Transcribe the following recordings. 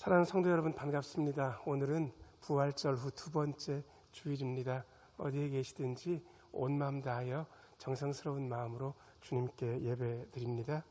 사랑하는 성도 여러분, 반갑습니다. 오늘은 부활절 후 두 번째 주일입니다. 어디에 계시든지 온 마음 다하여 정성스러운 마음으로 주님께 예배 드립니다.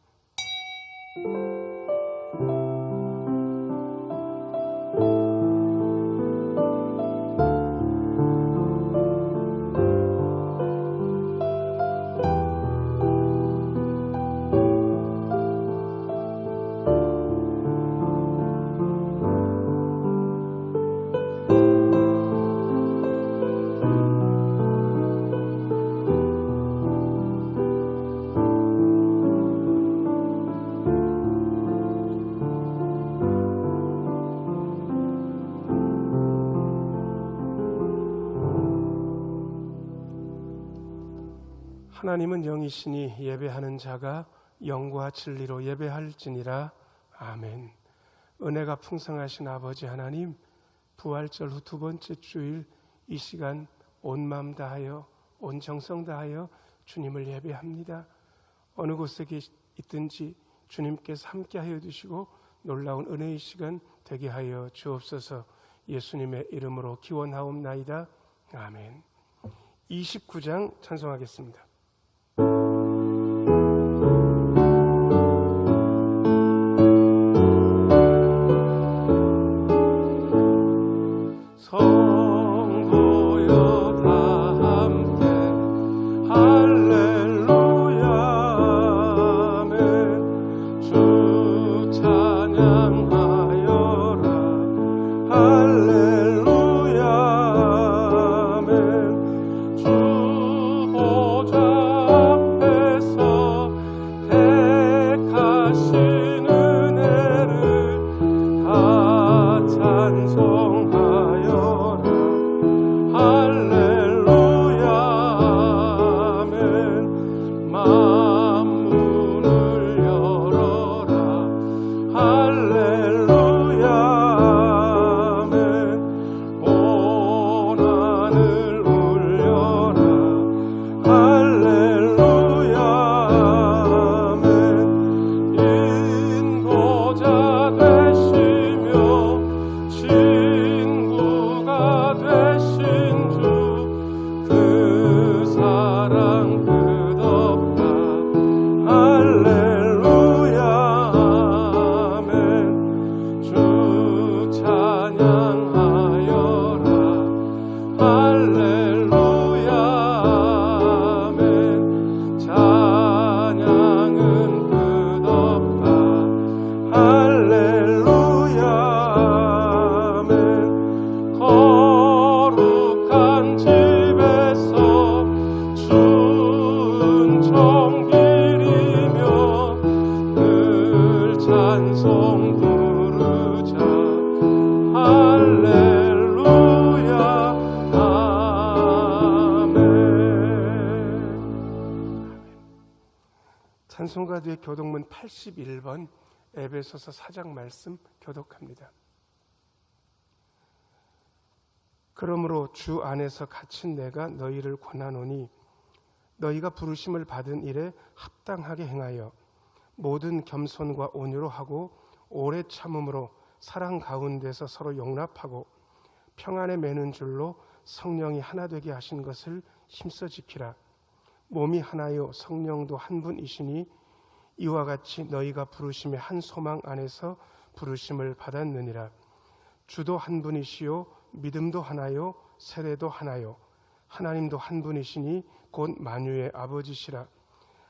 하나님은 영이시니 예배하는 자가 영과 진리로 예배할지니라. 아멘. 은혜가 풍성하신 아버지 하나님, 부활절 후 두 번째 주일 이 시간 온 마음 다하여 온 정성 다하여 주님을 예배합니다. 어느 곳에 있든지 주님께서 함께하여 주시고 놀라운 은혜의 시간 되게 하여 주옵소서. 예수님의 이름으로 기원하옵나이다. 아멘. 29장 찬송하겠습니다. 찬송가들의 교독문 81번 에베소서 4장 말씀 교독합니다. 그러므로 주 안에서 갇힌 내가 너희를 권하노니 너희가 부르심을 받은 일에 합당하게 행하여 모든 겸손과 온유로 하고 오래 참음으로 사랑 가운데서 서로 용납하고 평안에 매는 줄로 성령이 하나 되게 하신 것을 힘써 지키라. 몸이 하나요 성령도 한 분이시니 이와 같이 너희가 부르심의 한 소망 안에서 부르심을 받았느니라. 주도 한 분이시요 믿음도 하나요 세례도 하나요 하나님도 한 분이시니 곧 만유의 아버지시라.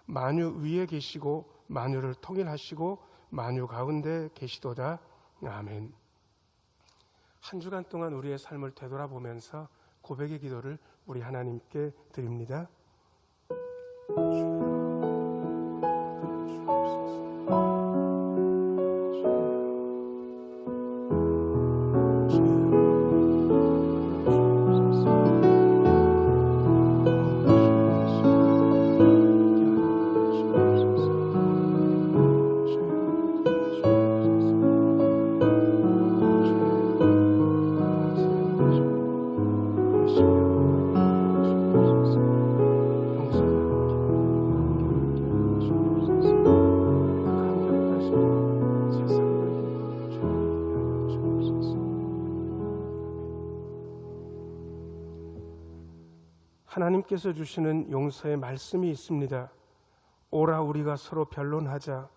만유 위에 계시고 만유를 통일하시고 만유 가운데 계시도다. 아멘. 한 주간 동안 우리의 삶을 되돌아보면서 고백의 기도를 우리 하나님께 드립니다. 하나님께서 주시는 용서의 말씀이 있습니다. 오라 우리가 서로 변론하자.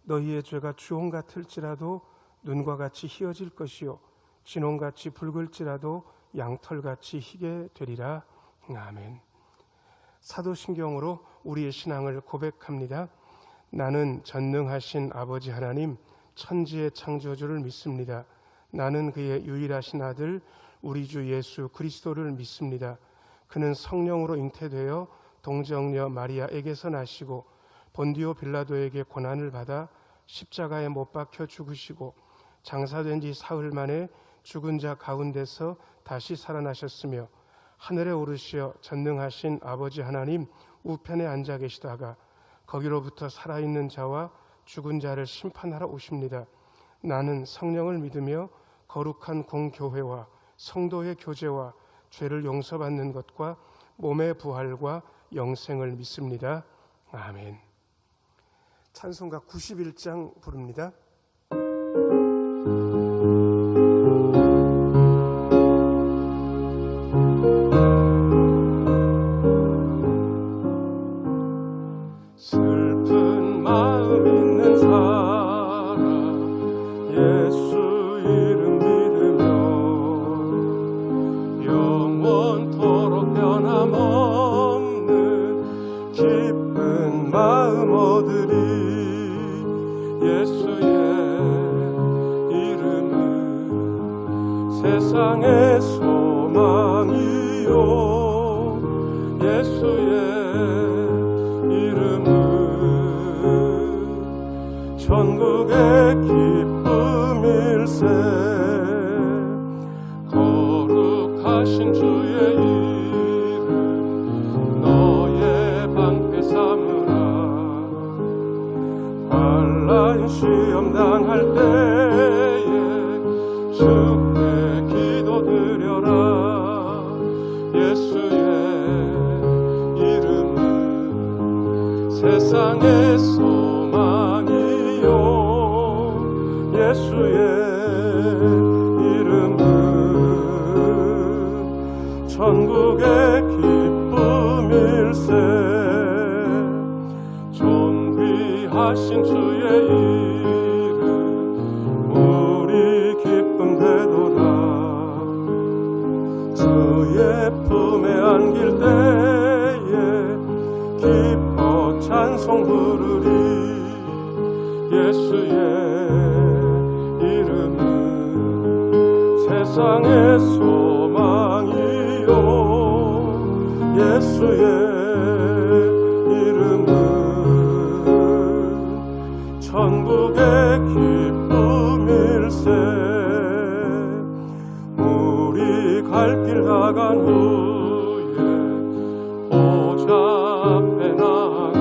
너희의 죄가 주홍 같을지라도 눈과 같이 희어질 것이요 진홍같이 붉을지라도 양털같이 희게 되리라. 아멘. 사도신경으로 우리의 신앙을 고백합니다. 나는 전능하신 아버지 하나님 천지의 창조주를 믿습니다. 나는 그의 유일하신 아들 우리 주 예수 그리스도를 믿습니다. 그는 성령으로 잉태되어 동정녀 마리아에게서 나시고 본디오 빌라도에게 고난을 받아 십자가에 못 박혀 죽으시고 장사된 지 사흘 만에 죽은 자 가운데서 다시 살아나셨으며 하늘에 오르시어 전능하신 아버지 하나님 우편에 앉아 계시다가 거기로부터 살아있는 자와 죽은 자를 심판하러 오십니다. 나는 성령을 믿으며 거룩한 공교회와 성도의 교제와 죄를 용서받는 것과 몸의 부활과 영생을 믿습니다. 아멘. 찬송가 91장 부릅니다. 슬픈 마음 있는 사람 예수 이름 믿으며 영원토록 변함없는 기쁜 마음 얻으리. 예수의 이름은 세상의 소망이요 예수의 이름은 천국의 기쁨일세. 거룩하신 주의 이름 너의 방패 삼으라. 환난 시험 당할 때에 주께 기도드려라. 예수의 이름은 세상의 소망이요 예수의 이름은 천국의 기쁨일세. 존귀하신 주의 이름 우리 기쁨 되도다. 주의 품에 안길 때에 기뻐 찬송 부르리. 예수의 이름은 세상의 소망이요 예수의 이름은 천국의 기쁨일세. 우리 갈 길 다 간 후에 보좌 앞에 나가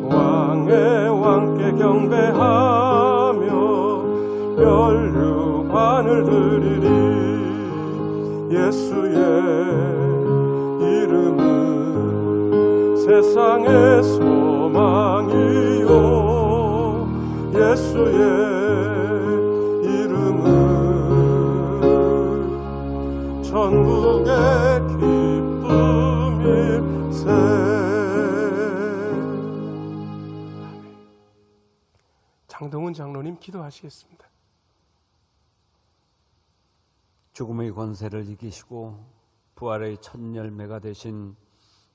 왕의 왕께 경배하며 멸류관을 드리리. 예수의 이름은 세상의 소망이요 예수의 이름은 천국의 기쁨일세. 장동훈 장로님 기도하시겠습니다. 죽음의 권세를 이기시고 부활의 첫 열매가 되신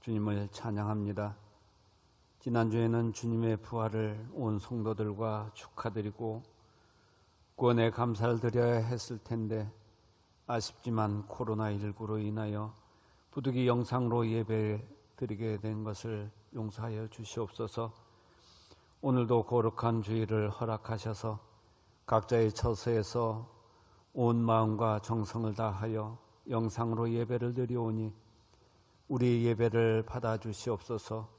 주님을 찬양합니다. 지난주에는 주님의 부활을 온 성도들과 축하드리고 구원에 감사를 드려야 했을 텐데 아쉽지만 코로나19로 인하여 부득이 영상으로 예배 드리게 된 것을 용서하여 주시옵소서. 오늘도 거룩한 주일을 허락하셔서 각자의 처소에서 온 마음과 정성을 다하여 영상으로 예배를 드리오니 우리 예배를 받아주시옵소서.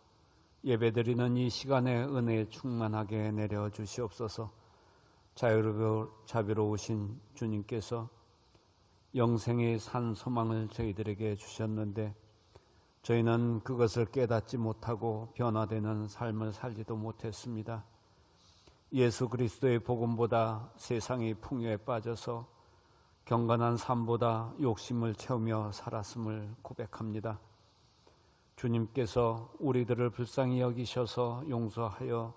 예배드리는 이 시간에 은혜 충만하게 내려주시옵소서. 자비로우신 주님께서 영생의 산 소망을 저희들에게 주셨는데 저희는 그것을 깨닫지 못하고 변화되는 삶을 살지도 못했습니다. 예수 그리스도의 복음보다 세상의 풍요에 빠져서 경건한 삶보다 욕심을 채우며 살았음을 고백합니다. 주님께서 우리들을 불쌍히 여기셔서 용서하여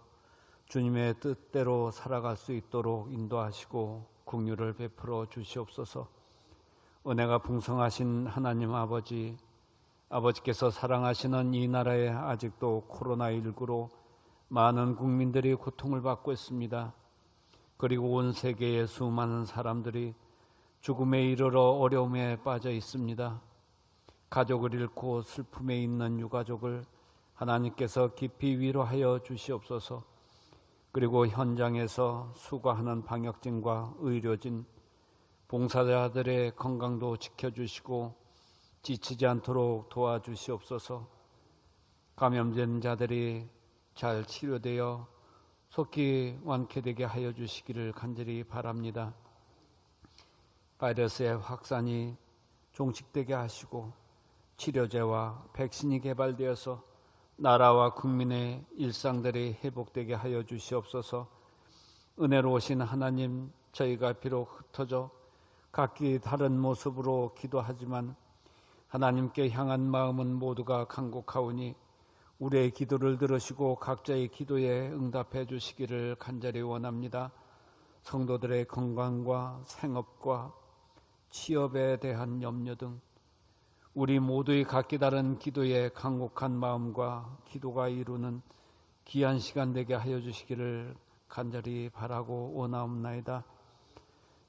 주님의 뜻대로 살아갈 수 있도록 인도하시고 긍휼을 베풀어 주시옵소서. 은혜가 풍성하신 하나님 아버지께서 사랑하시는 이 나라에 아직도 코로나19로 많은 국민들이 고통을 받고 있습니다. 그리고 온 세계의 수많은 사람들이 죽음에 이르러 어려움에 빠져 있습니다. 가족을 잃고 슬픔에 있는 유가족을 하나님께서 깊이 위로하여 주시옵소서. 그리고 현장에서 수고하는 방역진과 의료진, 봉사자들의 건강도 지켜주시고 지치지 않도록 도와주시옵소서. 감염된 자들이 잘 치료되어 속히 완쾌되게 하여 주시기를 간절히 바랍니다. 바이러스의 확산이 종식되게 하시고 치료제와 백신이 개발되어서 나라와 국민의 일상들이 회복되게 하여 주시옵소서. 은혜로우신 하나님, 저희가 비록 흩어져 각기 다른 모습으로 기도하지만 하나님께 향한 마음은 모두가 간곡하오니 우리의 기도를 들으시고 각자의 기도에 응답해 주시기를 간절히 원합니다. 성도들의 건강과 생업과 취업에 대한 염려 등 우리 모두의 각기 다른 기도에 간곡한 마음과 기도가 이루는 귀한 시간 되게 하여 주시기를 간절히 바라고 원하옵나이다.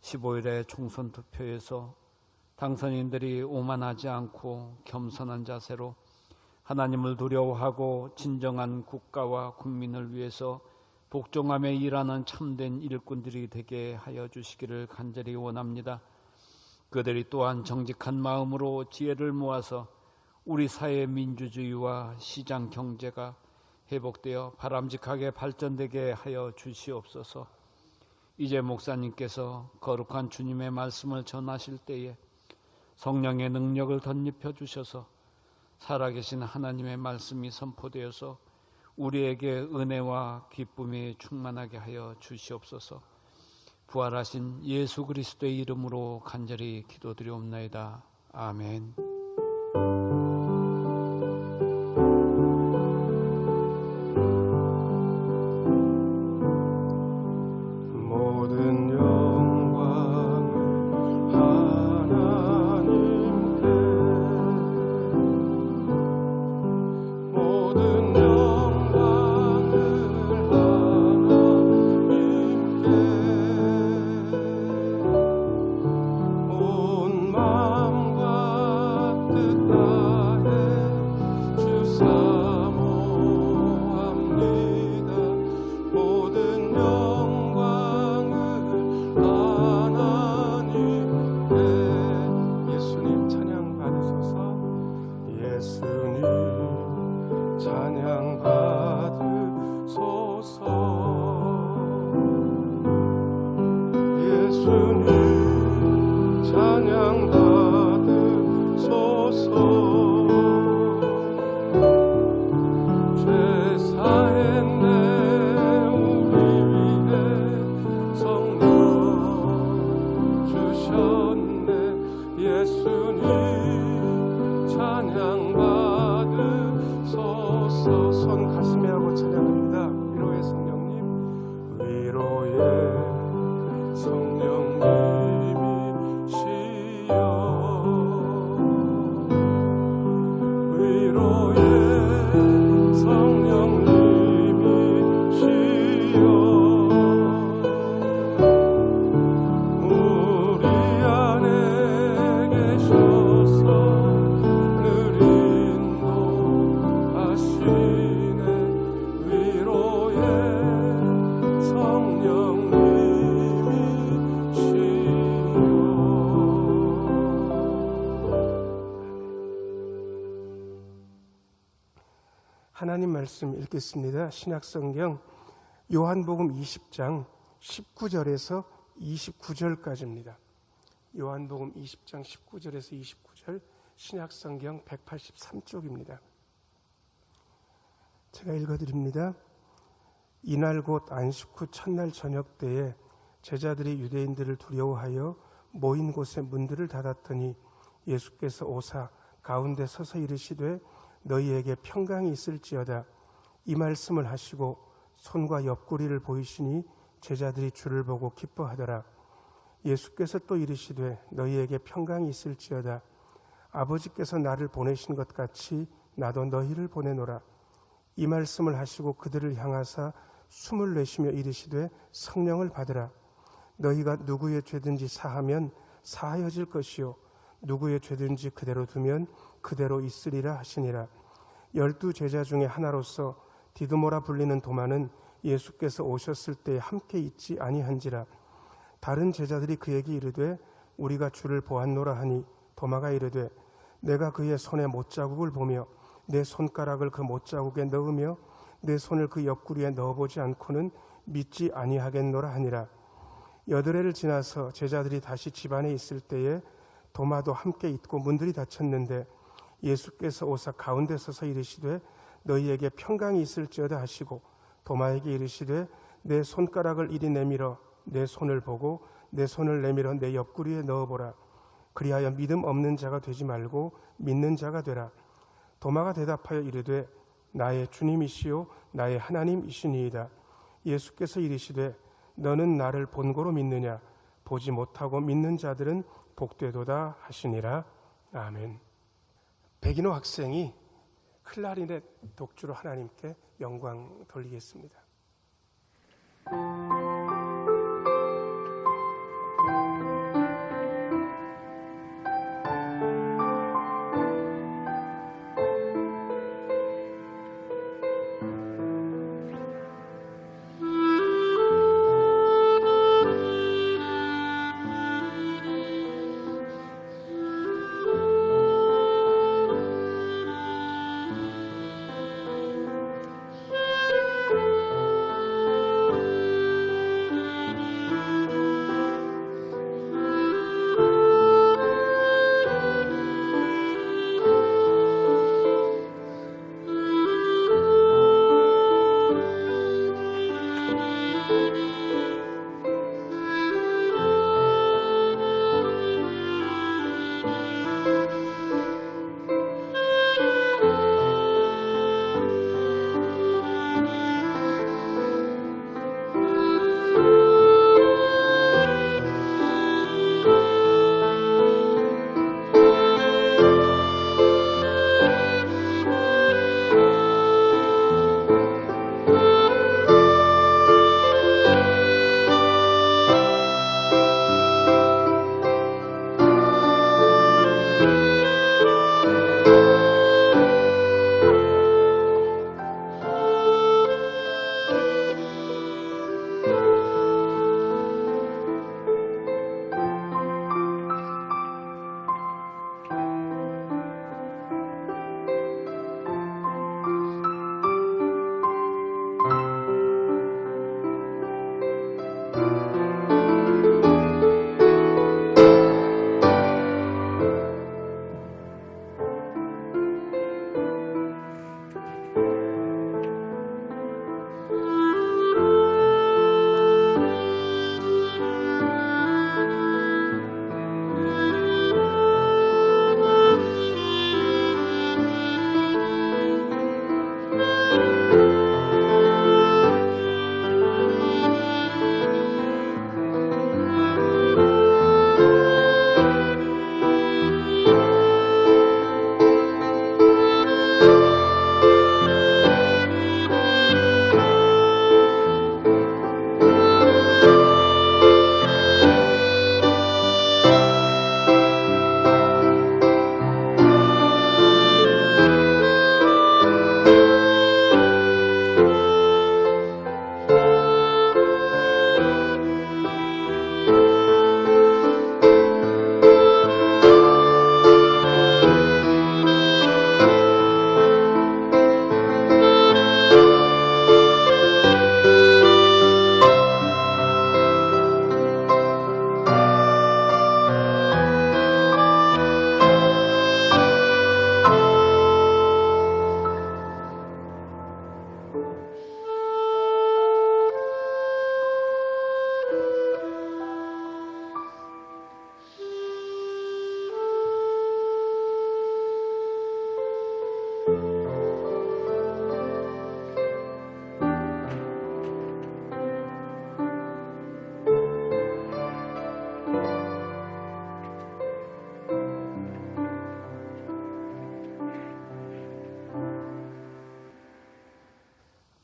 15일의 총선 투표에서 당선인들이 오만하지 않고 겸손한 자세로 하나님을 두려워하고 진정한 국가와 국민을 위해서 복종하며 일하는 참된 일꾼들이 되게 하여 주시기를 간절히 원합니다. 그들이 또한 정직한 마음으로 지혜를 모아서 우리 사회의 민주주의와 시장 경제가 회복되어 바람직하게 발전되게 하여 주시옵소서. 이제 목사님께서 거룩한 주님의 말씀을 전하실 때에 성령의 능력을 덧입혀 주셔서 살아계신 하나님의 말씀이 선포되어서 우리에게 은혜와 기쁨이 충만하게 하여 주시옵소서. 부활하신 예수 그리스도의 이름으로 간절히 기도드리옵나이다. 아멘. 모든 영광을 하나님께, 모든 영광을 하나님께, 온 마음과 뜻 다해 주 사모합니다. 모든 영광을 하나님께. 예수님 찬양 받으소서. 예수님 찬양 받으소서. 예수님 찬양 받으소서. 죄사했네 우리 위해 성령 주셨네. 예수님 찬양 받으소서. 손 가슴에 하고 찬양합니다. 위로의 성령님, 위로의 성령님이시여, 위로의 성령님이시여, 우리 안에 계셔서 늘 인도하시네. 위로의 하나님 말씀 읽겠습니다. 신약성경 요한복음 20장 19절에서 29절까지입니다. 요한복음 20장 19절에서 29절, 신약성경 183쪽입니다. 제가 읽어드립니다. 이날 곧 안식 후 첫날 저녁 때에 제자들이 유대인들을 두려워하여 모인 곳에 문들을 닫았더니 예수께서 오사 가운데 서서 이르시되 너희에게 평강이 있을지어다. 이 말씀을 하시고 손과 옆구리를 보이시니 제자들이 주를 보고 기뻐하더라. 예수께서 또 이르시되 너희에게 평강이 있을지어다. 아버지께서 나를 보내신 것 같이 나도 너희를 보내노라. 이 말씀을 하시고 그들을 향하사 숨을 내쉬며 이르시되 성령을 받으라. 너희가 누구의 죄든지 사하면 사하여질 것이요 누구의 죄든지 그대로 두면 그대로 있으리라 하시니라. 12 제자 중에 하나로서 디두모라 불리는 도마는 예수께서 오셨을 때 함께 있지 아니한지라. 다른 제자들이 그에게 이르되 우리가 주를 보았노라 하니 도마가 이르되 내가 그의 손에 못자국을 보며 내 손가락을 그 못자국에 넣으며 내 손을 그 옆구리에 넣어보지 않고는 믿지 아니하겠노라 하니라. 8해를 지나서 제자들이 다시 집안에 있을 때에 도마도 함께 있고 문들이 닫혔는데 예수께서 오사 가운데 서서 이르시되 너희에게 평강이 있을지어다 하시고 도마에게 이르시되 내 손가락을 이리 내밀어 내 손을 보고 내 손을 내밀어 내 옆구리에 넣어보라. 그리하여 믿음 없는 자가 되지 말고 믿는 자가 되라. 도마가 대답하여 이르되 나의 주님이시요 나의 하나님이시니이다. 예수께서 이르시되 너는 나를 본고로 믿느냐? 보지 못하고 믿는 자들은 복되도다 하시니라. 아멘. 백인호 학생이 클라리넷 독주로 하나님께 영광 돌리겠습니다.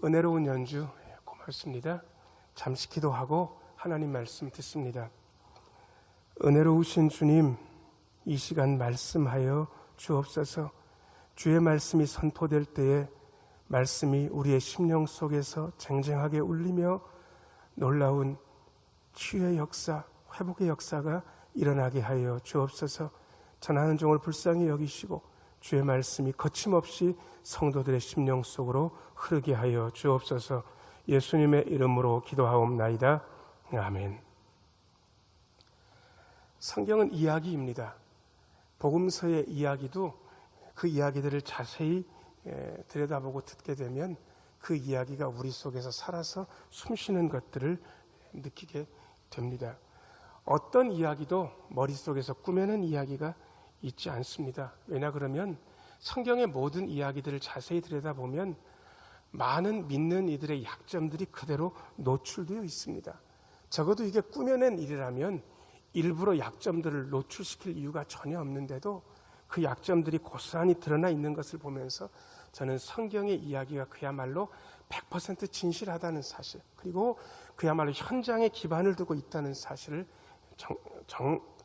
은혜로운 연주 고맙습니다. 잠시 기도하고 하나님 말씀 듣습니다. 은혜로우신 주님, 이 시간 말씀하여 주옵소서. 주의 말씀이 선포될 때에 말씀이 우리의 심령 속에서 쟁쟁하게 울리며 놀라운 치유의 역사, 회복의 역사가 일어나게 하여 주옵소서. 전하는 종을 불쌍히 여기시고 주의 말씀이 거침없이 성도들의 심령 속으로 흐르게 하여 주옵소서. 예수님의 이름으로 기도하옵나이다. 아멘. 성경은 이야기입니다. 복음서의 이야기도 그 이야기들을 자세히 들여다보고 듣게 되면 그 이야기가 우리 속에서 살아서 숨쉬는 것들을 느끼게 됩니다. 어떤 이야기도 머릿속에서 꾸며낸 이야기가 있지 않습니다. 왜냐 그러면 성경의 모든 이야기들을 자세히 들여다보면 많은 믿는 이들의 약점들이 그대로 노출되어 있습니다. 적어도 이게 꾸며낸 일이라면 일부러 약점들을 노출시킬 이유가 전혀 없는데도 그 약점들이 고스란히 드러나 있는 것을 보면서 저는 성경의 이야기가 그야말로 100% 진실하다는 사실, 그리고 그야말로 현장에 기반을 두고 있다는 사실을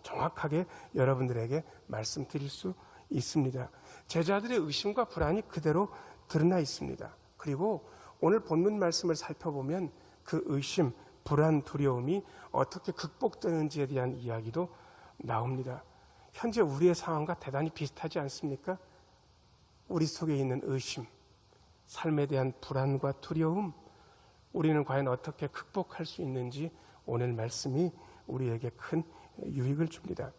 정확하게 여러분들에게 말씀드릴 수 있습니다. 제자들의 의심과 불안이 그대로 드러나 있습니다. 그리고 오늘 본문 말씀을 살펴보면 그 의심, 불안, 두려움이 어떻게 극복되는지에 대한 이야기도 나옵니다. 현재 우리의 상황과 대단히 비슷하지 않습니까? 우리 속에 있는 의심, 삶에 대한 불안과 두려움, 우리는 과연 어떻게 극복할 수 있는지 오늘 말씀이 우리에게 큰 유익을 줍니다.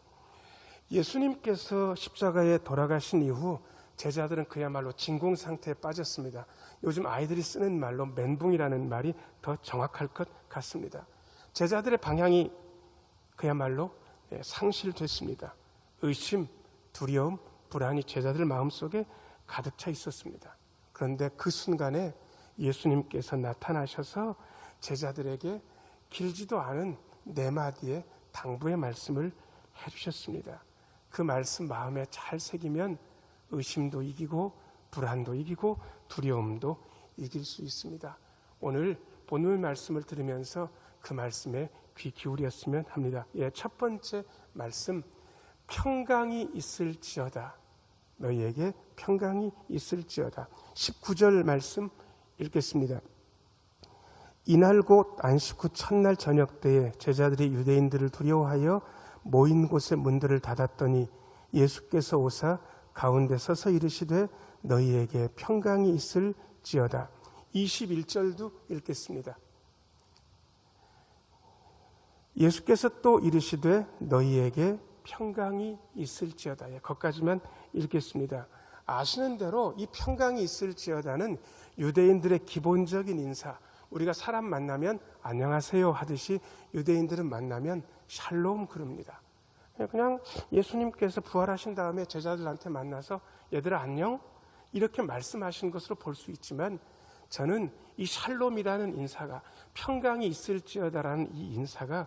예수님께서 십자가에 돌아가신 이후 제자들은 그야말로 진공 상태에 빠졌습니다. 요즘 아이들이 쓰는 말로 멘붕이라는 말이 더 정확할 것 같습니다. 제자들의 방향이 그야말로 상실됐습니다. 의심, 두려움, 불안이 제자들 마음속에 가득 차 있었습니다. 그런데 그 순간에 예수님께서 나타나셔서 제자들에게 길지도 않은 네 마디의 당부의 말씀을 해주셨습니다. 그 말씀 마음에 잘 새기면 의심도 이기고 불안도 이기고 두려움도 이길 수 있습니다. 오늘 본문 말씀을 들으면서 그 말씀에 귀 기울였으면 합니다. 첫 번째 말씀, 평강이 있을지어다. 너희에게 평강이 있을지어다. 19절 말씀 읽겠습니다. 이날 곧 안식 후 첫날 저녁 때에 제자들이 유대인들을 두려워하여 모인 곳의 문들을 닫았더니 예수께서 오사 가운데 서서 이르시되 너희에게 평강이 있을지어다. 21절도 읽겠습니다. 예수께서 또 이르시되 너희에게 평강이 있을지어다. 거기까지만 읽겠습니다. 아시는 대로 이 평강이 있을지어다는 유대인들의 기본적인 인사, 우리가 사람 만나면 안녕하세요 하듯이 유대인들은 만나면 샬롬 그럽니다. 그냥 예수님께서 부활하신 다음에 제자들한테 만나서 얘들아 안녕? 이렇게 말씀하신 것으로 볼 수 있지만 저는 이 샬롬이라는 인사가, 평강이 있을지어다라는 이 인사가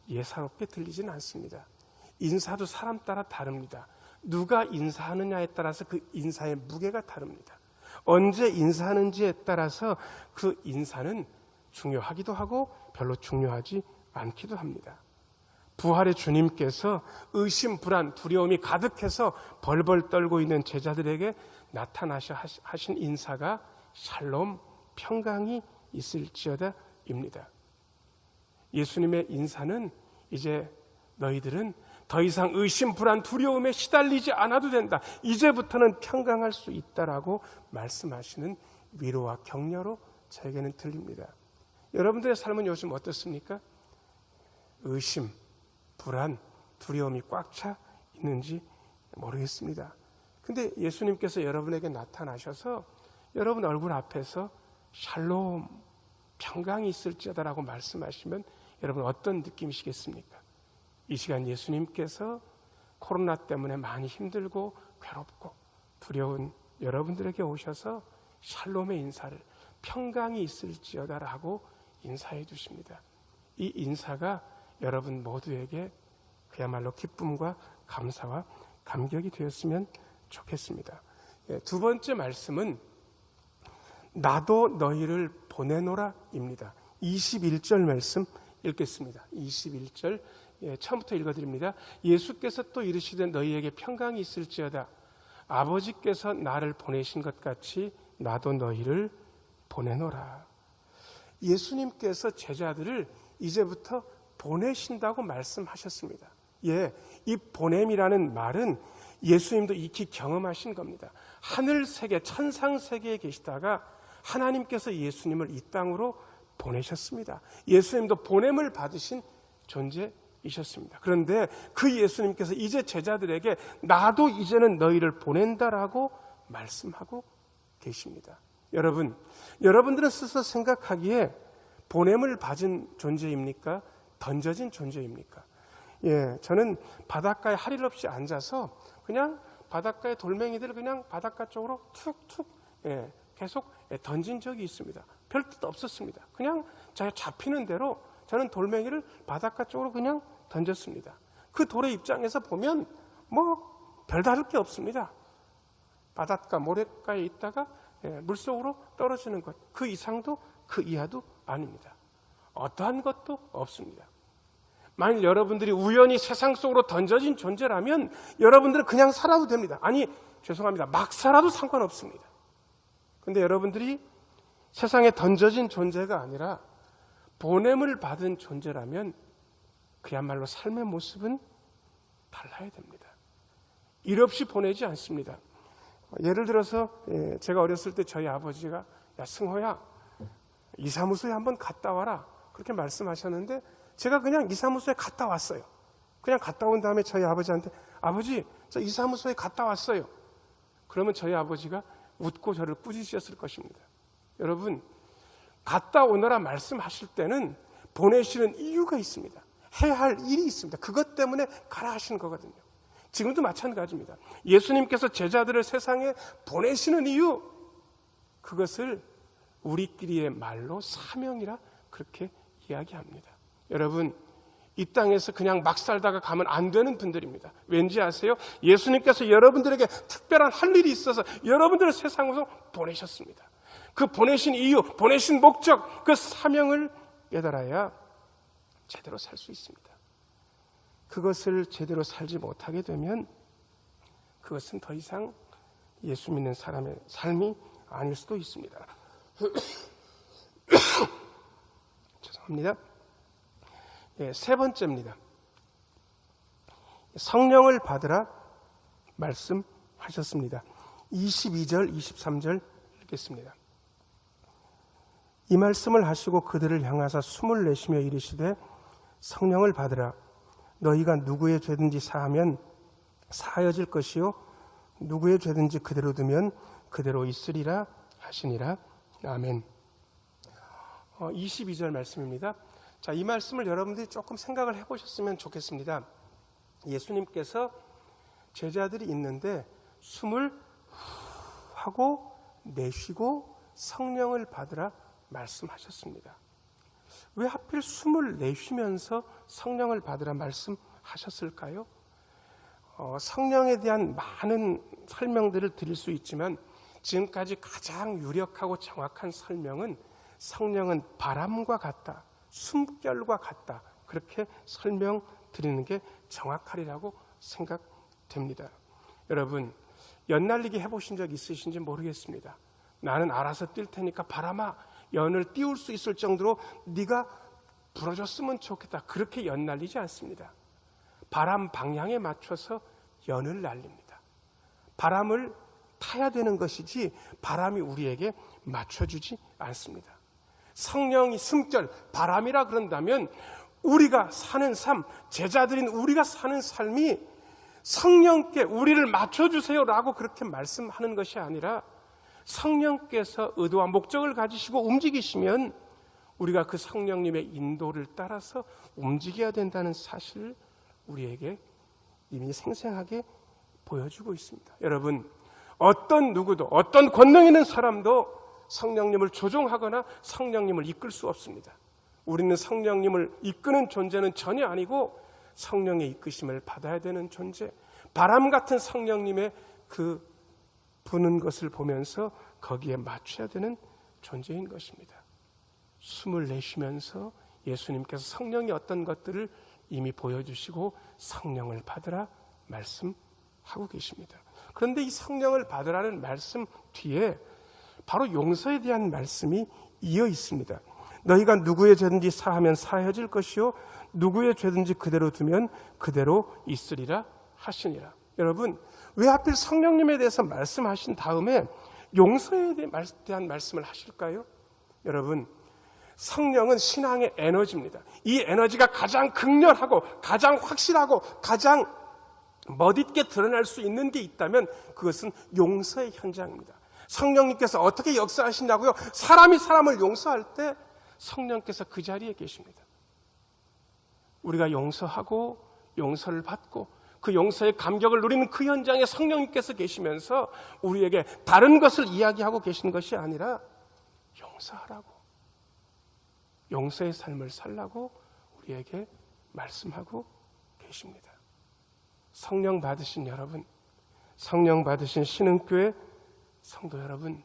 예사롭게 들리지는 않습니다. 인사도 사람 따라 다릅니다. 누가 인사하느냐에 따라서 그 인사의 무게가 다릅니다. 언제 인사하는지에 따라서 그 인사는 중요하기도 하고 별로 중요하지 않기도 합니다. 부활의 주님께서 의심, 불안, 두려움이 가득해서 벌벌 떨고 있는 제자들에게 나타나셔 하신 인사가 샬롬, 평강이 있을지어다입니다. 예수님의 인사는 이제 너희들은 더 이상 의심, 불안, 두려움에 시달리지 않아도 된다. 이제부터는 평강할 수 있다라고 말씀하시는 위로와 격려로 저에게는 들립니다. 여러분들의 삶은 요즘 어떻습니까? 의심, 불안, 두려움이 꽉 차 있는지 모르겠습니다. 근데 예수님께서 여러분에게 나타나셔서 여러분 얼굴 앞에서 샬롬, 평강이 있을지어다라고 말씀하시면 여러분 어떤 느낌이시겠습니까? 이 시간 예수님께서 코로나 때문에 많이 힘들고 괴롭고 두려운 여러분들에게 오셔서 샬롬의 인사를, 평강이 있을지어다라고 인사해 주십니다. 이 인사가 여러분 모두에게 그야말로 기쁨과 감사와 감격이 되었으면 좋겠습니다. 두 번째 말씀은 나도 너희를 보내노라입니다. 21절 말씀 읽겠습니다. 21절 처음부터 읽어드립니다. 예수께서 또 이르시되 너희에게 평강이 있을지어다. 아버지께서 나를 보내신 것 같이 나도 너희를 보내노라. 예수님께서 제자들을 이제부터 보내신다고 말씀하셨습니다. 이 보냄이라는 말은 예수님도 익히 경험하신 겁니다. 하늘 세계, 천상 세계에 계시다가 하나님께서 예수님을 이 땅으로 보내셨습니다. 예수님도 보냄을 받으신 존재이셨습니다. 그런데 그 예수님께서 이제 제자들에게 나도 이제는 너희를 보낸다라고 말씀하고 계십니다. 여러분들은 스스로 생각하기에 보냄을 받은 존재입니까? 던져진 존재입니까? 저는 바닷가에 할 일 없이 앉아서 그냥 바닷가의 돌멩이들을 그냥 바닷가 쪽으로 툭툭 계속 던진 적이 있습니다. 별 뜻 없었습니다. 그냥 제가 잡히는 대로 저는 돌멩이를 바닷가 쪽으로 그냥 던졌습니다. 그 돌의 입장에서 보면 별다를 게 없습니다. 바닷가 모래가에 있다가 물속으로 떨어지는 것, 그 이상도 그 이하도 아닙니다. 어떠한 것도 없습니다. 만일 여러분들이 우연히 세상 속으로 던져진 존재라면 여러분들은 그냥 살아도 됩니다. 죄송합니다. 막 살아도 상관없습니다. 그런데 여러분들이 세상에 던져진 존재가 아니라 보냄을 받은 존재라면 그야말로 삶의 모습은 달라야 됩니다. 일 없이 보내지 않습니다. 예를 들어서 제가 어렸을 때 저희 아버지가 야 승호야 이사무소에 한번 갔다 와라 그렇게 말씀하셨는데 제가 그냥 이사무소에 갔다 왔어요. 그냥 갔다 온 다음에 저희 아버지한테 아버지 저 이사무소에 갔다 왔어요. 그러면 저희 아버지가 웃고 저를 꾸짖으셨을 것입니다. 여러분 갔다 오너라 말씀하실 때는 보내시는 이유가 있습니다. 해야 할 일이 있습니다. 그것 때문에 가라 하시는 거거든요. 지금도 마찬가지입니다. 예수님께서 제자들을 세상에 보내시는 이유, 그것을 우리끼리의 말로 사명이라 그렇게 이야기합니다. 여러분, 이 땅에서 그냥 막 살다가 가면 안 되는 분들입니다. 왠지 아세요? 예수님께서 여러분들에게 특별한 할 일이 있어서 여러분들을 세상으로 보내셨습니다. 그 보내신 이유, 보내신 목적, 그 사명을 깨달아야 제대로 살 수 있습니다. 그것을 제대로 살지 못하게 되면 그것은 더 이상 예수 믿는 사람의 삶이 아닐 수도 있습니다. 죄송합니다. 세 번째입니다. 성령을 받으라 말씀하셨습니다. 22절, 23절 읽겠습니다. 이 말씀을 하시고 그들을 향하사 숨을 내쉬며 이르시되 성령을 받으라. 너희가 누구의 죄든지 사하면 사하여질 것이요 누구의 죄든지 그대로 두면 그대로 있으리라 하시니라. 아멘. 22절 말씀입니다. 자, 이 말씀을 여러분들이 조금 생각을 해보셨으면 좋겠습니다. 예수님께서 제자들이 있는데 숨을 후 하고 내쉬고 성령을 받으라 말씀하셨습니다. 왜 하필 숨을 내쉬면서 성령을 받으라 말씀하셨을까요? 성령에 대한 많은 설명들을 드릴 수 있지만 지금까지 가장 유력하고 정확한 설명은 성령은 바람과 같다, 숨결과 같다, 그렇게 설명드리는 게 정확하리라고 생각됩니다. 여러분, 연날리기 해보신 적 있으신지 모르겠습니다. 나는 알아서 뛸 테니까 바람아 연을 띄울 수 있을 정도로 네가 불어줬으면 좋겠다, 그렇게 연날리지 않습니다. 바람 방향에 맞춰서 연을 날립니다. 바람을 타야 되는 것이지 바람이 우리에게 맞춰주지 않습니다. 성령이 숨결, 바람이라 그런다면 우리가 사는 삶, 제자들인 우리가 사는 삶이 성령께 우리를 맞춰주세요라고 그렇게 말씀하는 것이 아니라 성령께서 의도와 목적을 가지시고 움직이시면 우리가 그 성령님의 인도를 따라서 움직여야 된다는 사실을 우리에게 이미 생생하게 보여주고 있습니다. 여러분, 어떤 누구도, 어떤 권능 있는 사람도 성령님을 조종하거나 성령님을 이끌 수 없습니다. 우리는 성령님을 이끄는 존재는 전혀 아니고 성령의 이끄심을 받아야 되는 존재, 바람 같은 성령님의 그 부는 것을 보면서 거기에 맞춰야 되는 존재인 것입니다. 숨을 내쉬면서 예수님께서 성령의 어떤 것들을 이미 보여주시고 성령을 받으라 말씀하고 계십니다. 그런데 이 성령을 받으라는 말씀 뒤에 바로 용서에 대한 말씀이 이어 있습니다. 너희가 누구의 죄든지 사하면 사해질 것이요 누구의 죄든지 그대로 두면 그대로 있으리라 하시니라. 여러분, 왜 하필 성령님에 대해서 말씀하신 다음에 용서에 대한 말씀을 하실까요? 여러분, 성령은 신앙의 에너지입니다. 이 에너지가 가장 극렬하고 가장 확실하고 가장 멋있게 드러날 수 있는 게 있다면 그것은 용서의 현장입니다. 성령님께서 어떻게 역사하시냐고요? 사람이 사람을 용서할 때 성령께서 그 자리에 계십니다. 우리가 용서하고 용서를 받고 그 용서의 감격을 누리는 그 현장에 성령님께서 계시면서 우리에게 다른 것을 이야기하고 계시는 것이 아니라 용서하라고, 용서의 삶을 살라고 우리에게 말씀하고 계십니다. 성령 받으신 여러분, 성령 받으신 신흥교회 성도 여러분,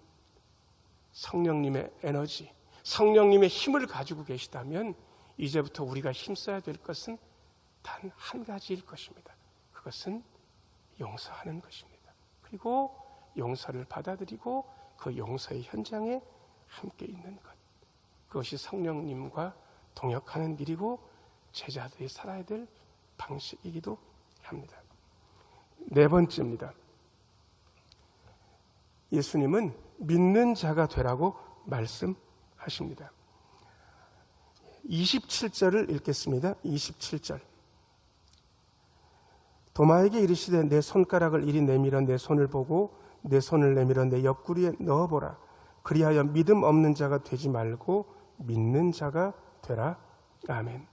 성령님의 에너지, 성령님의 힘을 가지고 계시다면 이제부터 우리가 힘써야 될 것은 단 한 가지일 것입니다. 그것은 용서하는 것입니다. 그리고 용서를 받아들이고 그 용서의 현장에 함께 있는 것, 그것이 성령님과 동역하는 일이고 제자들이 살아야 될 방식이기도 합니다. 네 번째입니다. 예수님은 믿는 자가 되라고 말씀하십니다. 27절을 읽겠습니다. 27절. 도마에게 이르시되 내 손가락을 이리 내밀어 내 손을 보고 내 손을 내밀어 내 옆구리에 넣어보라. 그리하여 믿음 없는 자가 되지 말고 믿는 자가 되라. 아멘.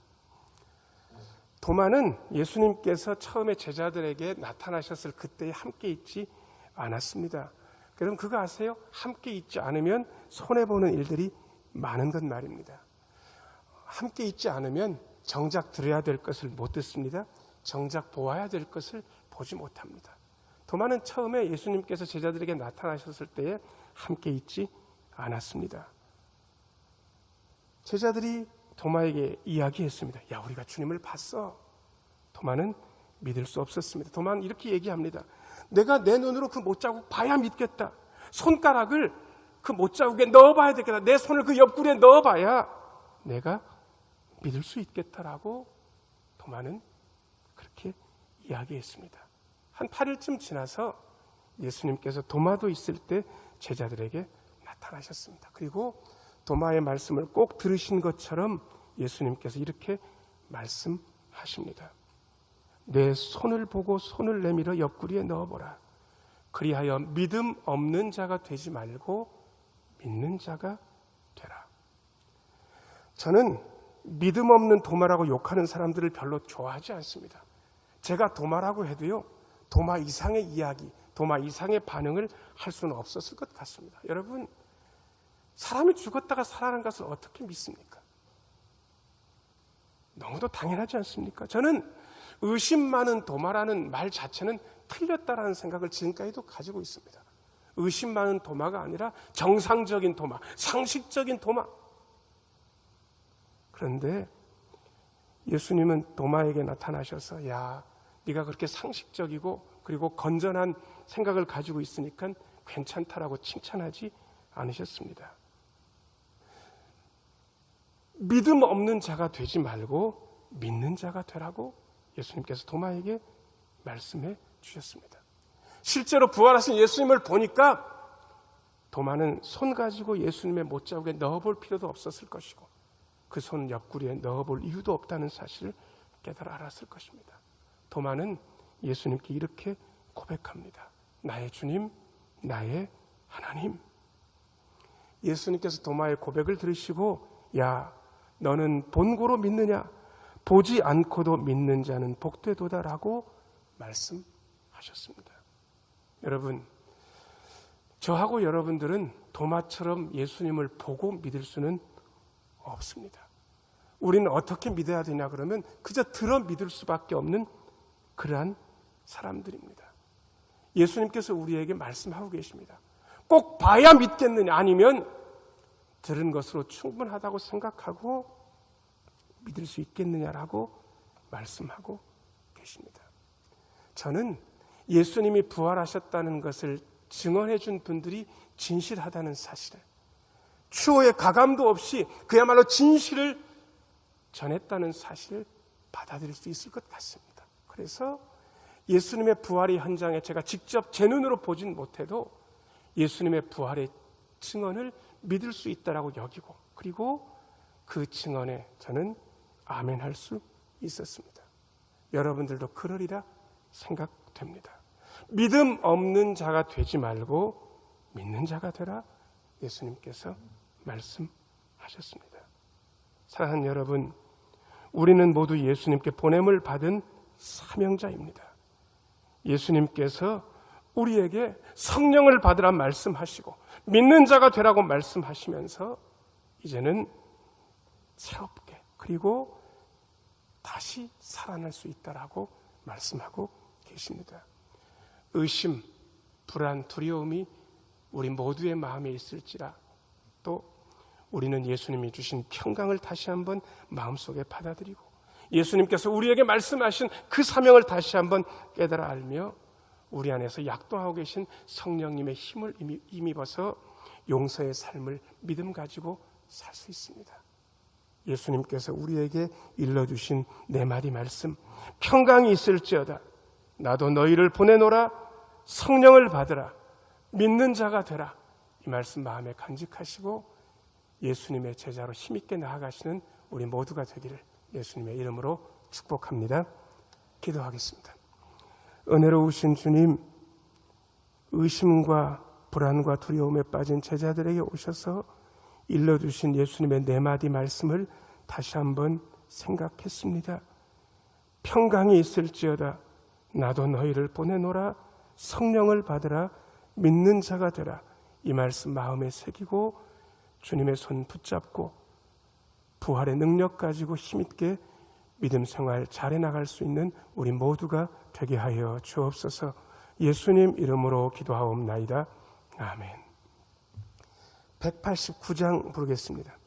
도마는 예수님께서 처음에 제자들에게 나타나셨을 그때에 함께 있지 않았습니다. 여러분 그거 아세요? 함께 있지 않으면 손해보는 일들이 많은 것 말입니다. 함께 있지 않으면 정작 들어야 될 것을 못 듣습니다. 정작 보아야 될 것을 보지 못합니다. 도마는 처음에 예수님께서 제자들에게 나타나셨을 때에 함께 있지 않았습니다. 제자들이 도마에게 이야기했습니다. 야, 우리가 주님을 봤어. 도마는 믿을 수 없었습니다. 도마는 이렇게 얘기합니다. 내가 내 눈으로 그 못자국 봐야 믿겠다. 손가락을 그 못자국에 넣어봐야 되겠다. 내 손을 그 옆구리에 넣어봐야 내가 믿을 수 있겠다라고 도마는 그렇게 이야기했습니다. 한 8일쯤 지나서 예수님께서 도마도 있을 때 제자들에게 나타나셨습니다. 그리고 도마의 말씀을 꼭 들으신 것처럼 예수님께서 이렇게 말씀하십니다. 내 손을 보고 손을 내밀어 옆구리에 넣어보라. 그리하여 믿음 없는 자가 되지 말고 믿는 자가 되라. 저는 믿음 없는 도마라고 욕하는 사람들을 별로 좋아하지 않습니다. 제가 도마라고 해도요, 도마 이상의 이야기, 도마 이상의 반응을 할 수는 없었을 것 같습니다. 여러분, 사람이 죽었다가 살아난 것을 어떻게 믿습니까? 너무도 당연하지 않습니까? 저는 의심 많은 도마라는 말 자체는 틀렸다라는 생각을 지금까지도 가지고 있습니다. 의심 많은 도마가 아니라 정상적인 도마, 상식적인 도마. 그런데 예수님은 도마에게 나타나셔서 야, 네가 그렇게 상식적이고 그리고 건전한 생각을 가지고 있으니까 괜찮다라고 칭찬하지 않으셨습니다. 믿음 없는 자가 되지 말고 믿는 자가 되라고 예수님께서 도마에게 말씀해 주셨습니다. 실제로 부활하신 예수님을 보니까 도마는 손 가지고 예수님의 못자국에 넣어볼 필요도 없었을 것이고 그 손 옆구리에 넣어볼 이유도 없다는 사실을 깨달아 알았을 것입니다. 도마는 예수님께 이렇게 고백합니다. 나의 주님, 나의 하나님. 예수님께서 도마의 고백을 들으시고 야, 너는 본고로 믿느냐? 보지 않고도 믿는 자는 복되도다라고 말씀하셨습니다. 여러분, 저하고 여러분들은 도마처럼 예수님을 보고 믿을 수는 없습니다. 우리는 어떻게 믿어야 되냐 그러면 그저 들어 믿을 수밖에 없는 그러한 사람들입니다. 예수님께서 우리에게 말씀하고 계십니다. 꼭 봐야 믿겠느냐 아니면 들은 것으로 충분하다고 생각하고 믿을 수 있겠느냐라고 말씀하고 계십니다. 저는 예수님이 부활하셨다는 것을 증언해 준 분들이 진실하다는 사실을, 추호의 가감도 없이 그야말로 진실을 전했다는 사실을 받아들일 수 있을 것 같습니다. 그래서 예수님의 부활의 현장에 제가 직접 제 눈으로 보진 못해도 예수님의 부활의 증언을 믿을 수 있다라고 여기고, 그리고 그 증언에 저는 아멘할 수 있었습니다. 여러분들도 그러리라 생각됩니다. 믿음 없는 자가 되지 말고 믿는 자가 되라, 예수님께서 말씀하셨습니다. 사랑하는 여러분, 우리는 모두 예수님께 보냄을 받은 사명자입니다. 예수님께서 우리에게 성령을 받으라 말씀하시고 믿는 자가 되라고 말씀하시면서 이제는 새롭게, 그리고 다시 살아날 수 있다라고 말씀하고 계십니다. 의심, 불안, 두려움이 우리 모두의 마음에 있을지라 또 우리는 예수님이 주신 평강을 다시 한번 마음속에 받아들이고 예수님께서 우리에게 말씀하신 그 사명을 다시 한번 깨달아 알며 우리 안에서 약도하고 계신 성령님의 힘을 힘입어서 용서의 삶을 믿음 가지고 살 수 있습니다. 예수님께서 우리에게 일러주신 네 마디 말씀, 평강이 있을지어다 나도 너희를 보내노라, 성령을 받으라, 믿는 자가 되라, 이 말씀 마음에 간직하시고 예수님의 제자로 힘있게 나아가시는 우리 모두가 되기를 예수님의 이름으로 축복합니다. 기도하겠습니다. 은혜로우신 주님, 의심과 불안과 두려움에 빠진 제자들에게 오셔서 일러주신 예수님의 네 마디 말씀을 다시 한번 생각했습니다. 평강이 있을지어다 나도 너희를 보내노라, 성령을 받으라, 믿는 자가 되라, 이 말씀 마음에 새기고 주님의 손 붙잡고 부활의 능력 가지고 힘있게 믿음 생활 잘해 나갈 수 있는 우리 모두가 되게 하여 주옵소서. 예수님 이름으로 기도하옵나이다. 아멘. 189장 부르겠습니다.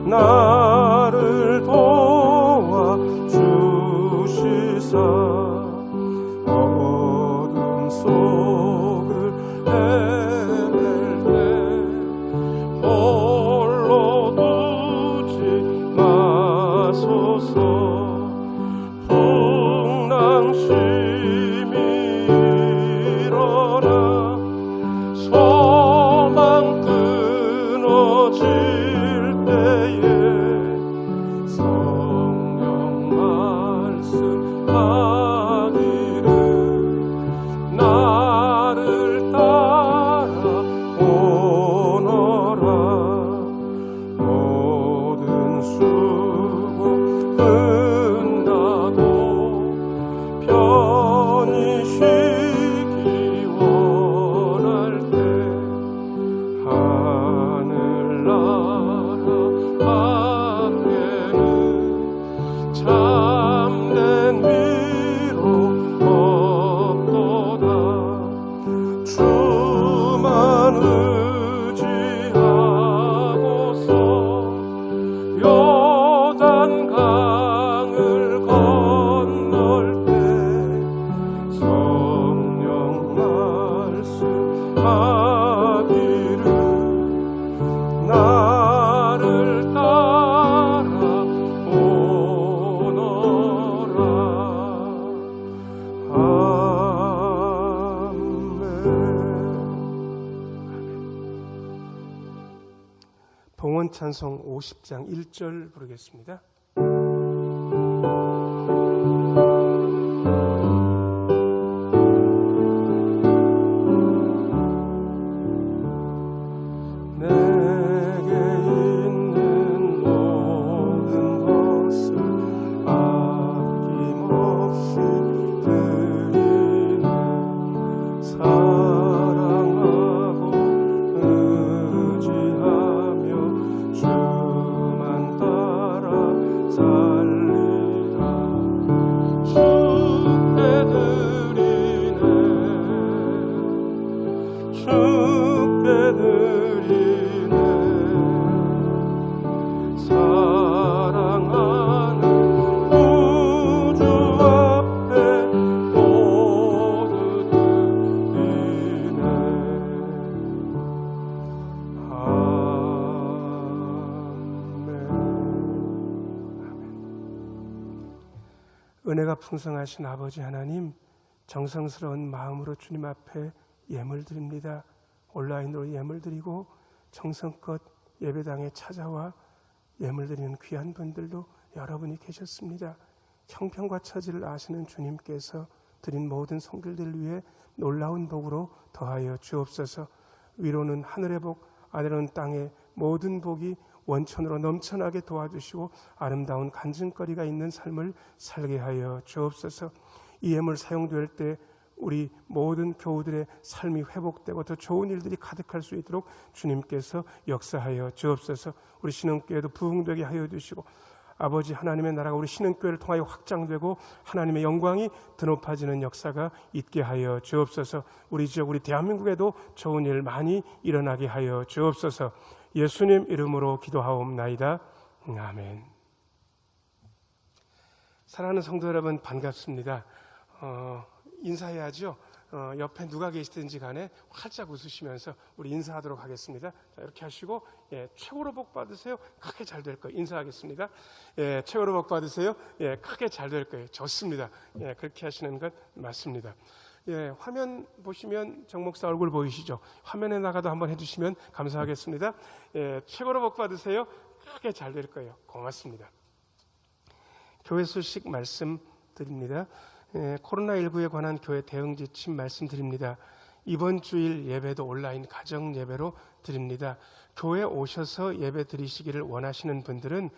나를 도와 주시사 어둠 속을 헤맬 때 홀로 두지 마소서. 풍랑심이 일어나 소망 끊어질 때에 찬송 50장 1절 부르겠습니다. 은혜가 풍성하신 아버지 하나님, 정성스러운 마음으로 주님 앞에 예물 드립니다. 온라인으로 예물 드리고 정성껏 예배당에 찾아와 예물 드리는 귀한 분들도 여러분이 계셨습니다. 형편과 처지를 아시는 주님께서 드린 모든 손길들 위해 놀라운 복으로 더하여 주옵소서. 위로는 하늘의 복, 아래로는 땅의 모든 복이 원천으로 넘쳐나게 도와주시고 아름다운 간증거리가 있는 삶을 살게 하여 주옵소서. 이 예물 사용될 때 우리 모든 교우들의 삶이 회복되고 더 좋은 일들이 가득할 수 있도록 주님께서 역사하여 주옵소서. 우리 신흥교회도 부흥되게 하여 주시고 아버지 하나님의 나라가 우리 신흥교회를 통하여 확장되고 하나님의 영광이 드높아지는 역사가 있게 하여 주옵소서. 우리 지역, 우리 대한민국에도 좋은 일 많이 일어나게 하여 주옵소서. 예수님 이름으로 기도하옵나이다. 아멘. 사랑하는 성도 여러분, 반갑습니다. 인사해야죠. 옆에 누가 계시든지 간에 활짝 웃으시면서 우리 인사하도록 하겠습니다. 자, 이렇게 하시고, 최고로 복 받으세요. 크게 잘 될 거예요. 인사하겠습니다. 최고로 복 받으세요. 크게 잘 될 거예요. 좋습니다. 그렇게 하시는 것 맞습니다. 화면 보시면 정 목사 얼굴 보이시죠? 화면에 나가도 한번 해주시면 감사하겠습니다. 최고로 복 받으세요. 크게 잘 될 거예요. 고맙습니다. 교회 소식 말씀드립니다. 코로나19에 관한 교회 대응 지침 말씀드립니다. 이번 주일 예배도 온라인 가정 예배로 드립니다. 교회 오셔서 예배 드리시기를 원하시는 분들은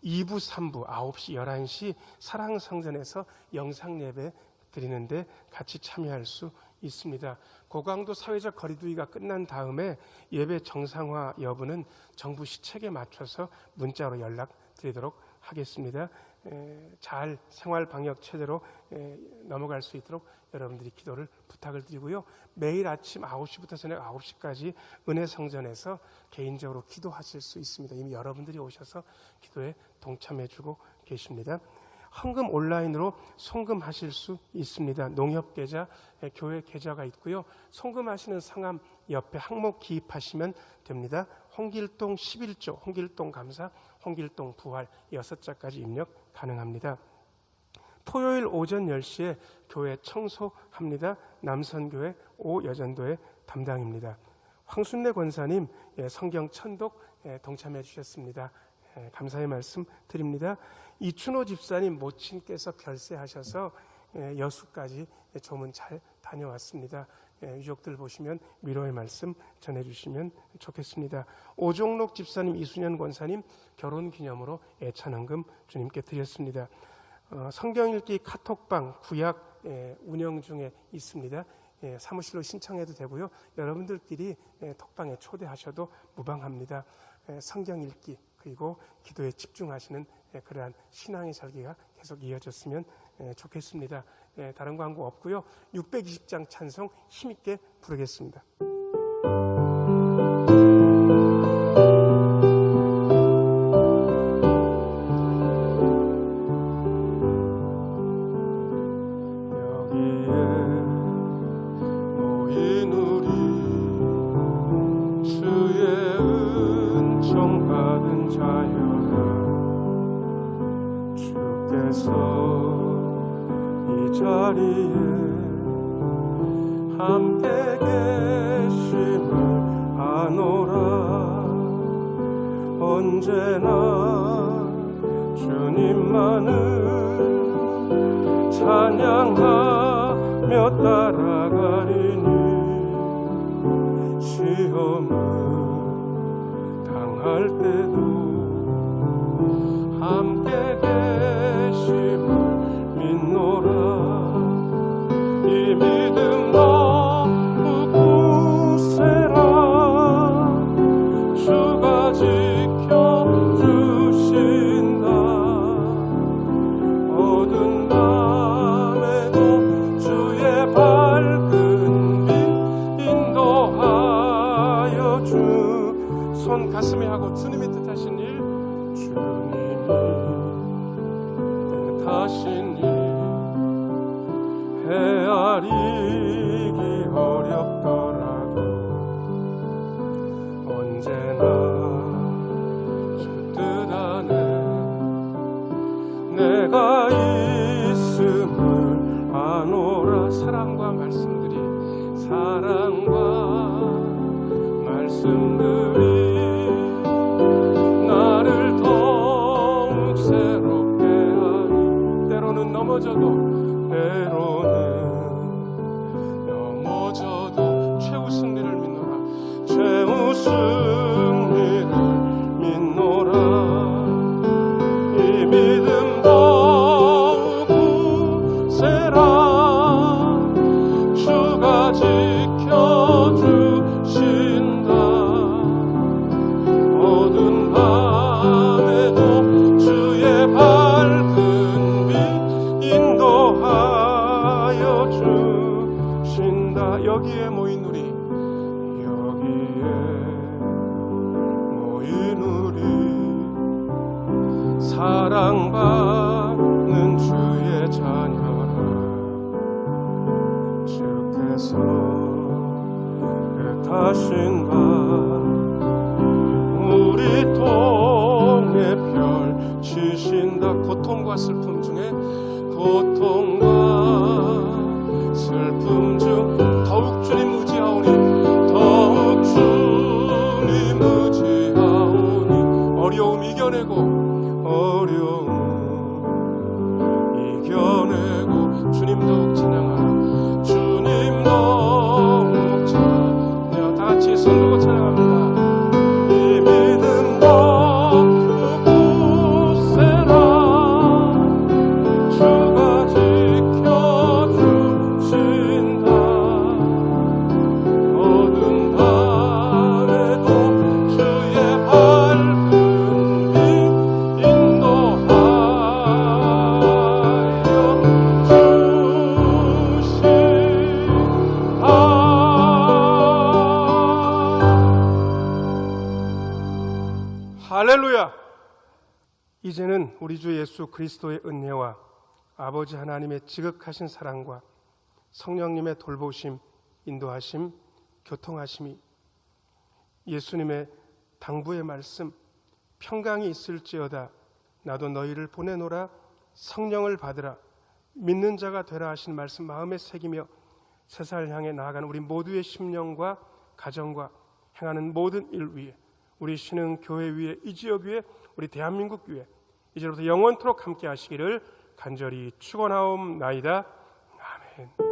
2부, 3부, 9시, 11시 사랑성전에서 영상 예배 드리는데 같이 참여할 수 있습니다. 고강도 사회적 거리두기가 끝난 다음에 예배 정상화 여부는 정부 시책에 맞춰서 문자로 연락드리도록 하겠습니다. 잘 생활 방역 체제로 넘어갈 수 있도록 여러분들이 기도를 부탁을 드리고요. 매일 아침 9시부터 저녁 9시까지 은혜성전에서 개인적으로 기도하실 수 있습니다. 이미 여러분들이 오셔서 기도에 동참해주고 계십니다. 헌금 온라인으로 송금하실 수 있습니다. 농협계좌, 교회 계좌가 있고요. 송금하시는 성함 옆에 항목 기입하시면 됩니다. 홍길동 11조, 홍길동 감사, 홍길동 부활 6자까지 입력 가능합니다. 토요일 오전 10시에 교회 청소합니다. 남선교회 오여전도의 담당입니다. 황순례 권사님 성경 천독 동참해 주셨습니다. 감사의 말씀 드립니다. 이춘호 집사님 모친께서 별세하셔서 여수까지 조문 잘 다녀왔습니다. 유족들 보시면 위로의 말씀 전해주시면 좋겠습니다. 오종록 집사님, 이순현 권사님 결혼기념으로 애찬헌금 주님께 드렸습니다. 성경 읽기 카톡방 구약 운영 중에 있습니다. 사무실로 신청해도 되고요. 여러분들끼리 톡방에 초대하셔도 무방합니다. 성경 읽기 그리고 기도에 집중하시는 그러한 신앙의 설계가 계속 이어졌으면 좋겠습니다. 다른 광고 없고요. 620장 찬송 힘있게 부르겠습니다. 언제나 주님만을 찬양하며 따라가리니 시험을 당할 때도 함께 계심을 믿노라. 이 믿음 너무 굳세라. 주가 지켜주신다. 어두운 밤에도 주의 밝은 빛 인도하여 주. 손 가슴에 하고 주님이 뜻하신 일, 주님이 뜻하신 일, 헤아리기 어렵더라도 언제나 주 뜻 안에 내가 있음을 아노라. 사랑과 말씀들이 나를 더욱 새롭게 하니 때로는 넘어져도 최후 승리를 믿노라. 최후 승리를 믿노라. 이 믿음 더욱 굳세라. 주가 지켜주신다. 어두운 밤에도 주의 밝은 빛 인도하여 주신다. 여기에 모인 우리, 사랑받는 주의 자녀라. 주께서 뜻하신 바 우리 통해 펼치신다. 고통과 슬픔 중에 고통과 슬픔 중 더욱 주님 의지하오니 더욱 주님 의지하오니 어려움 이겨내고 주님 더욱 찬양하라. 주님 더욱 찬양. 다 같이 손 들고 찬양합니다. 이 믿음 더욱 굳세라. 주가 지켜주신다. 어두운 밤에도 주의 밝은 빛 할렐루야. 이제는 우리 주 예수 그리스도의 은혜와 아버지 하나님의 지극하신 사랑과 성령님의 돌보심, 인도하심, 교통하심이 예수님의 당부의 말씀, 평강이 있을지어다 나도 너희를 보내노라, 성령을 받으라, 믿는 자가 되라 하신 말씀 마음에 새기며 세상을 향해 나아가는 우리 모두의 심령과 가정과 행하는 모든 일 위에, 우리 신흥 교회 위에, 이 지역 위에, 우리 대한민국 위에 이제부터 영원토록 함께 하시기를 간절히 축원하옵나이다. 아멘.